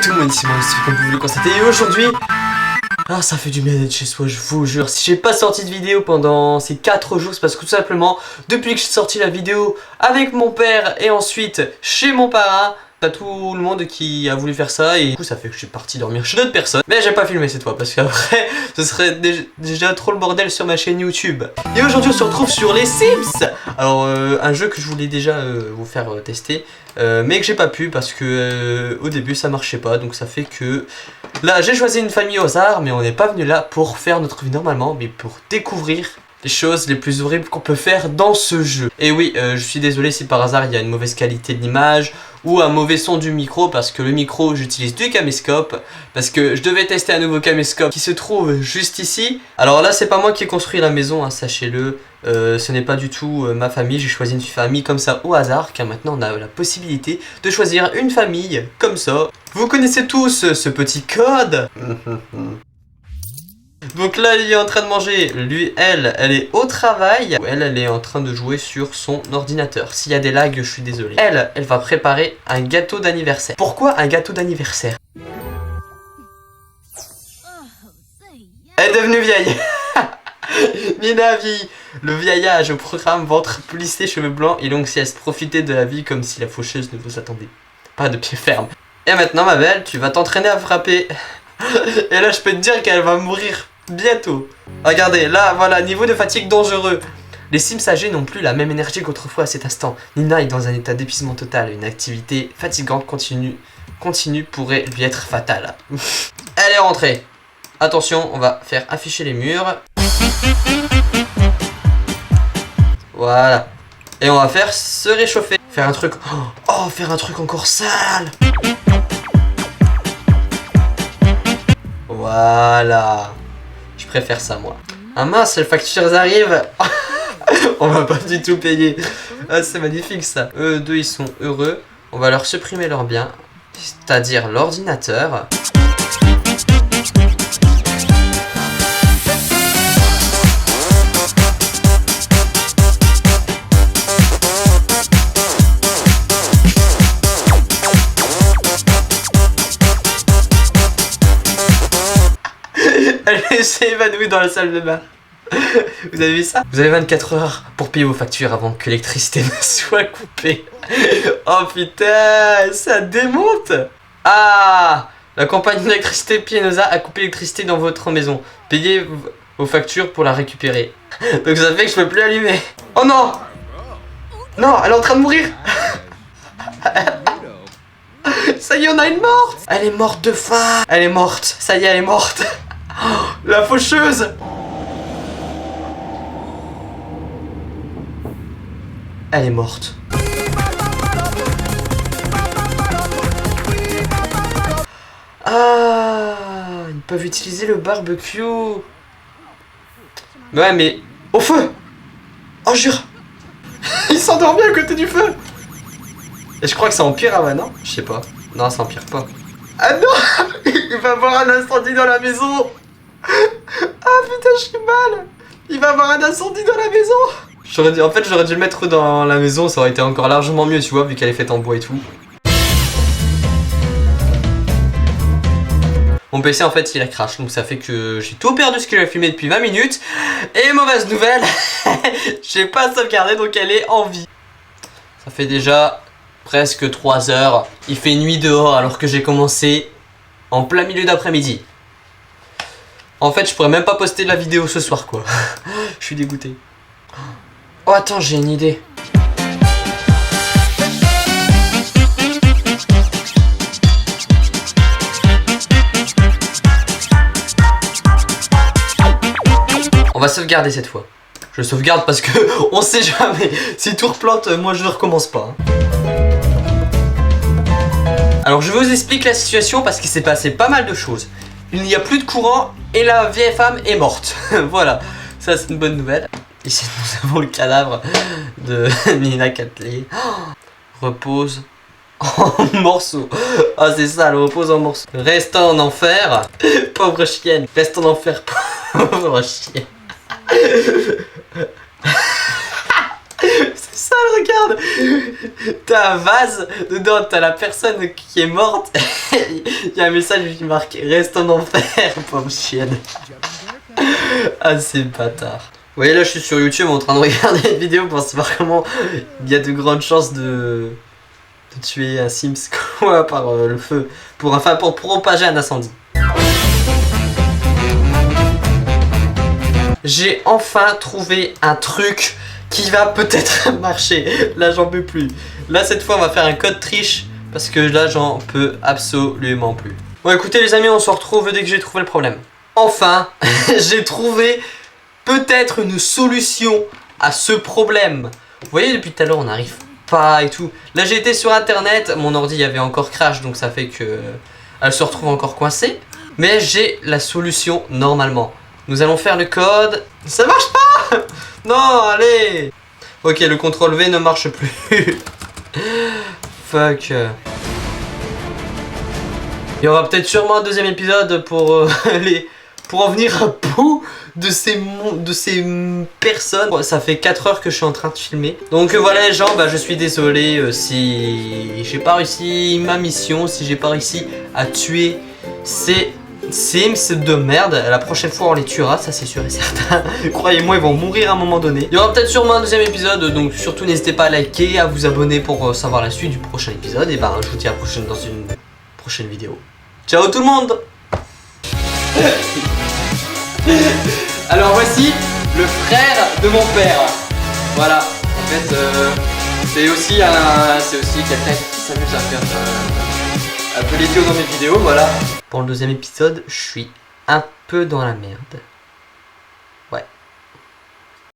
Tout le monde ici, moi aussi, comme vous le constatez. Et aujourd'hui, ça fait du bien d'être chez soi, je vous jure. Si j'ai pas sorti de vidéo pendant ces 4 jours, c'est parce que tout simplement, depuis que j'ai sorti la vidéo avec mon père et ensuite chez mon parrain, t'as tout le monde qui a voulu faire ça et du coup ça fait que je suis parti dormir chez d'autres personnes. Mais j'ai pas filmé cette fois parce qu'après ce serait déjà trop le bordel sur ma chaîne YouTube. Et aujourd'hui on se retrouve sur les Sims. Alors un jeu que je voulais déjà vous faire tester mais que j'ai pas pu parce que au début ça marchait pas. Donc ça fait que là j'ai choisi une famille au hasard, mais on n'est pas venu là pour faire notre vie normalement, mais pour découvrir les choses les plus horribles qu'on peut faire dans ce jeu. Et oui, je suis désolé si par hasard il y a une mauvaise qualité de l'image ou un mauvais son du micro, parce que le micro j'utilise du caméscope, parce que je devais tester un nouveau caméscope qui se trouve juste ici. Alors là c'est pas moi qui ai construit la maison, hein, sachez-le, ce n'est pas du tout ma famille, j'ai choisi une famille comme ça au hasard, car maintenant on a la possibilité de choisir une famille comme ça. Vous connaissez tous ce petit code. Donc là il est en train de manger, lui, elle est au travail, elle est en train de jouer sur son ordinateur. S'il y a des lags, je suis désolé. Elle va préparer un gâteau d'anniversaire. Pourquoi un gâteau d'anniversaire? Elle est devenue vieille. Nina vit le vieillage au programme, ventre plissé, cheveux blancs et longue sieste. Profitez de la vie comme si la faucheuse ne vous attendait pas de pied ferme. Et maintenant ma belle, tu vas t'entraîner à frapper. Et là je peux te dire qu'elle va mourir bientôt. Regardez, là voilà, niveau de fatigue dangereux. Les Sims âgés n'ont plus la même énergie qu'autrefois à cet instant. Nina est dans un état d'épuisement total. Une activité fatigante continue pourrait lui être fatale. Elle est rentrée. Attention, on va faire afficher les murs. Voilà. Et on va faire se réchauffer. Faire un truc... Oh, faire un truc encore sale. Voilà. Je préfère ça moi. Ah mince, les factures arrivent. On va pas du tout payer. Ah, c'est magnifique ça. Eux deux ils sont heureux. On va leur supprimer leurs biens, c'est-à-dire l'ordinateur. Elle s'est évanouie dans la salle de bain. Vous avez vu ça? Vous avez 24 heures pour payer vos factures avant que l'électricité ne soit coupée. Oh putain, ça démonte. Ah, la compagnie d'électricité Pienosa a coupé l'électricité dans votre maison. Payez vos factures pour la récupérer. Donc ça fait que je peux plus allumer. Oh non. Non, elle est en train de mourir. Ça y est, on a une morte. Elle est morte de faim. Elle est morte, ça y est, elle est morte. Oh, la faucheuse. Elle est morte. Ah, ils peuvent utiliser le barbecue. Ouais, mais au feu. Oh, jure. Il s'endort bien à côté du feu. Et je crois que ça empire avant, non? Je sais pas. Non, ça empire pas. Ah non. Il va avoir un incendie dans la maison. Ah putain, je suis mal. Il va avoir un incendie dans la maison. En fait, j'aurais dû le mettre dans la maison, ça aurait été encore largement mieux, tu vois, vu qu'elle est faite en bois et tout. Mon PC, en fait, il a crash, donc ça fait que j'ai tout perdu ce que j'ai filmé depuis 20 minutes. Et mauvaise nouvelle, j'ai pas sauvegardé, donc elle est en vie. Ça fait déjà presque 3 heures. Il fait nuit dehors alors que j'ai commencé en plein milieu d'après-midi. En fait, je pourrais même pas poster de la vidéo ce soir, quoi. Je suis dégoûté. Oh, attends, j'ai une idée. On va sauvegarder cette fois. Je sauvegarde parce que on sait jamais. Si tout replante, moi je ne recommence pas. Alors, je vous explique la situation parce qu'il s'est passé pas mal de choses. Il n'y a plus de courant et la vieille femme est morte. Voilà, ça c'est une bonne nouvelle. Ici nous avons le cadavre de Nina Catley. Repose en morceaux. Ah c'est ça, elle repose en morceaux. Reste en enfer, pauvre chienne. Reste en enfer, pauvre chienne. C'est ça, regarde. T'as un vase, dedans t'as la personne qui est morte Il y a un message qui marque reste en enfer, pauvre chienne. Ah, c'est bâtard. Vous voyez, là, je suis sur YouTube en train de regarder une vidéo pour savoir comment il y a de grandes chances de tuer un Sims quoi, par le feu. Pour propager un incendie. J'ai enfin trouvé un truc qui va peut-être marcher. Là, j'en peux plus. Là, cette fois, on va faire un code triche. Parce que là, j'en peux absolument plus. Bon, écoutez, les amis, on se retrouve dès que j'ai trouvé le problème. Enfin, j'ai trouvé peut-être une solution à ce problème. Vous voyez, depuis tout à l'heure, on n'arrive pas et tout. Là, j'ai été sur internet. Mon ordi avait encore crash. Donc, ça fait que elle se retrouve encore coincée. Mais j'ai la solution normalement. Nous allons faire le code. Ça marche pas. Non, allez. Ok, le CTRL V ne marche plus. Fuck. Il y aura peut-être sûrement un deuxième épisode pour pour en venir à bout de ces personnes. Ça fait 4 heures que je suis en train de filmer. Donc voilà les gens, bah, je suis désolé si j'ai pas réussi ma mission, si j'ai pas réussi à tuer ces Sims de merde. La prochaine fois on les tuera, ça c'est sûr et certain. Croyez-moi, ils vont mourir à un moment donné. Il y aura peut-être sûrement un deuxième épisode, donc surtout n'hésitez pas à liker, à vous abonner pour savoir la suite du prochain épisode. Et bah je vous dis à la prochaine dans une prochaine vidéo. Ciao tout le monde. Alors voici le frère de mon père. Voilà, en fait c'est aussi quelqu'un qui s'amuse à faire un peu l'idiot dans mes vidéos, voilà. Pour le deuxième épisode, je suis un peu dans la merde.